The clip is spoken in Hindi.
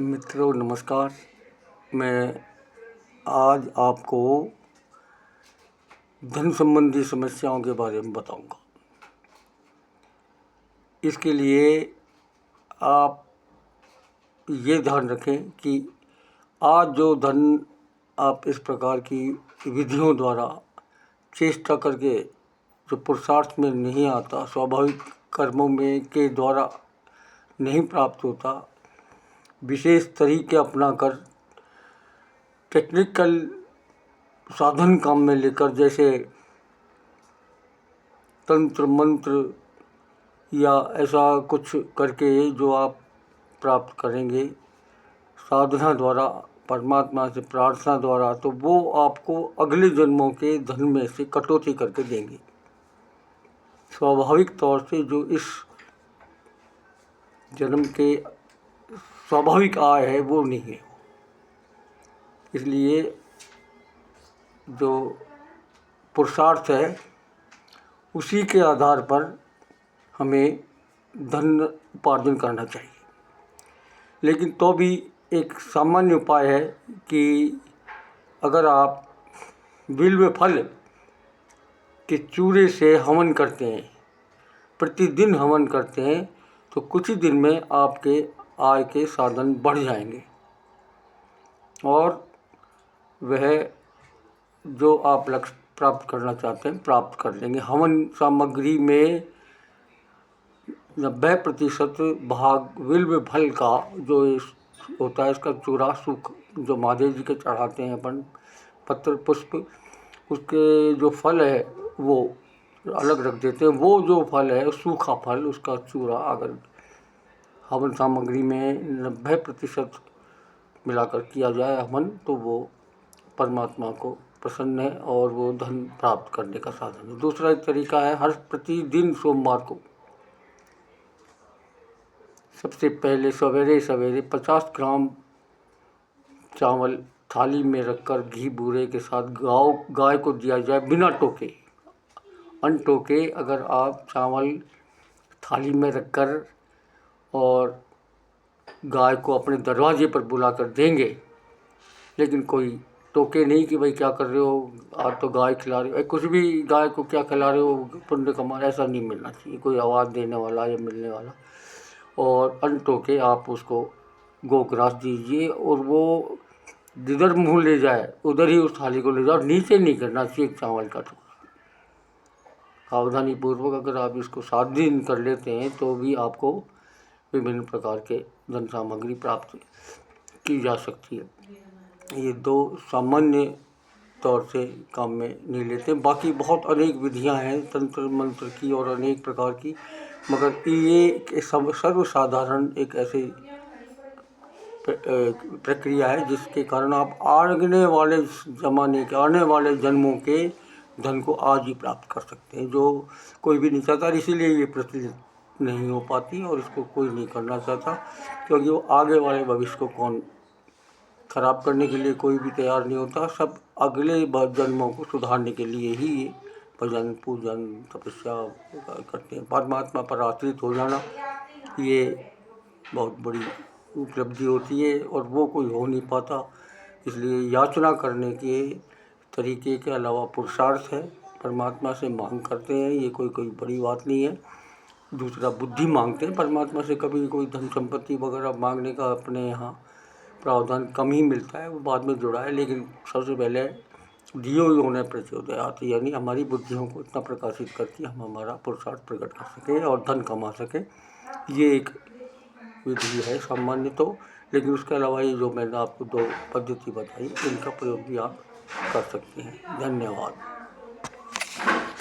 मित्रों नमस्कार। मैं आज आपको धन संबंधी समस्याओं के बारे में बताऊंगा। इसके लिए आप ये ध्यान रखें कि आज जो धन आप इस प्रकार की विधियों द्वारा चेष्टा करके जो पुरुषार्थ में नहीं आता, स्वाभाविक कर्मों में के द्वारा नहीं प्राप्त होता, विशेष तरीके अपनाकर टेक्निकल साधन काम में लेकर, जैसे तंत्र मंत्र या ऐसा कुछ करके जो आप प्राप्त करेंगे साधना द्वारा, परमात्मा से प्रार्थना द्वारा, तो वो आपको अगले जन्मों के धन में से कटौती करके देंगे। स्वाभाविक तौर से जो इस जन्म के स्वाभाविक आय है वो नहीं है। इसलिए जो पुरुषार्थ है उसी के आधार पर हमें धन उपार्जन करना चाहिए। लेकिन तो भी एक सामान्य उपाय है कि अगर आप बिल्व फल के चूरे से हवन करते हैं, प्रतिदिन हवन करते हैं, तो कुछ ही दिन में आपके आय के साधन बढ़ जाएंगे और वह जो आप लक्ष्य प्राप्त करना चाहते हैं प्राप्त कर लेंगे। हवन सामग्री में 90% भाग बिल्व फल का जो होता है, इसका चूरा सूख जो महादेव जी के चढ़ाते हैं अपन, पत्र पुष्प, उसके जो फल है वो अलग रख देते हैं। वो जो फल है सूखा फल, उसका चूरा अगर हवन सामग्री में 90% मिलाकर किया जाए हवन, तो वो परमात्मा को प्रसन्न है और वो धन प्राप्त करने का साधन है। दूसरा एक तरीका है, हर प्रतिदिन सोमवार को सबसे पहले सवेरे सवेरे 50 ग्राम चावल थाली में रखकर घी बूरे के साथ गाय को दिया जाए, बिना टोके, अनटोके। अगर आप चावल थाली में रखकर और गाय को अपने दरवाजे पर बुलाकर देंगे, लेकिन कोई टोके नहीं कि भाई क्या कर रहे हो, आज तो गाय खिला रहे हो, कुछ भी गाय को क्या खिला रहे हो, पुण्य कमा, ऐसा नहीं मिलना चाहिए कोई आवाज़ देने वाला या मिलने वाला। और अनटोके आप उसको गोग्रास दीजिए और वो जिधर मुँह ले जाए उधर ही उस थाली को ले जाओ, नीचे नहीं करना चाहिए चावल का टुकड़ा। सावधानी पूर्वक अगर आप इसको 7 दिन कर लेते हैं तो भी आपको विभिन्न प्रकार के धन सामग्री प्राप्त की जा सकती है। ये 2 सामान्य तौर से काम में नहीं लेते हैं। बाकी बहुत अनेक विधियां हैं तंत्र मंत्र की और अनेक प्रकार की, मगर ये सर्वसाधारण एक ऐसी प्रक्रिया है जिसके कारण आप आने वाले ज़माने के, आने वाले जन्मों के धन को आज ही प्राप्त कर सकते हैं, जो कोई भी नहीं चाहता। इसीलिए ये प्रचलित नहीं हो पाती और इसको कोई नहीं करना चाहता, क्योंकि वो आगे वाले भविष्य को कौन खराब करने के लिए कोई भी तैयार नहीं होता। सब अगले जन्मों को सुधारने के लिए ही ये भजन पूजन तपस्या करते हैं। परमात्मा पर आश्रित हो जाना ये बहुत बड़ी उपलब्धि होती है और वो कोई हो नहीं पाता। इसलिए याचना करने के तरीके के अलावा पुरुषार्थ है, परमात्मा से मांग करते हैं, ये कोई बड़ी बात नहीं है। दूसरा बुद्धि मांगते हैं परमात्मा से, कभी कोई धन संपत्ति वगैरह मांगने का अपने यहाँ प्रावधान कम ही मिलता है, वो बाद में जुड़ा है। लेकिन सबसे पहले धियो यो न प्रचोदयात्, यानी हमारी बुद्धियों को इतना प्रकाशित करके हम हमारा पुरुषार्थ प्रकट कर सकें और धन कमा सकें। ये एक विधि है सामान्य तो, लेकिन उसके अलावा ये जो मैंने आपको 2 पद्धति बताई, इनका प्रयोग भी आप कर सकते हैं। धन्यवाद।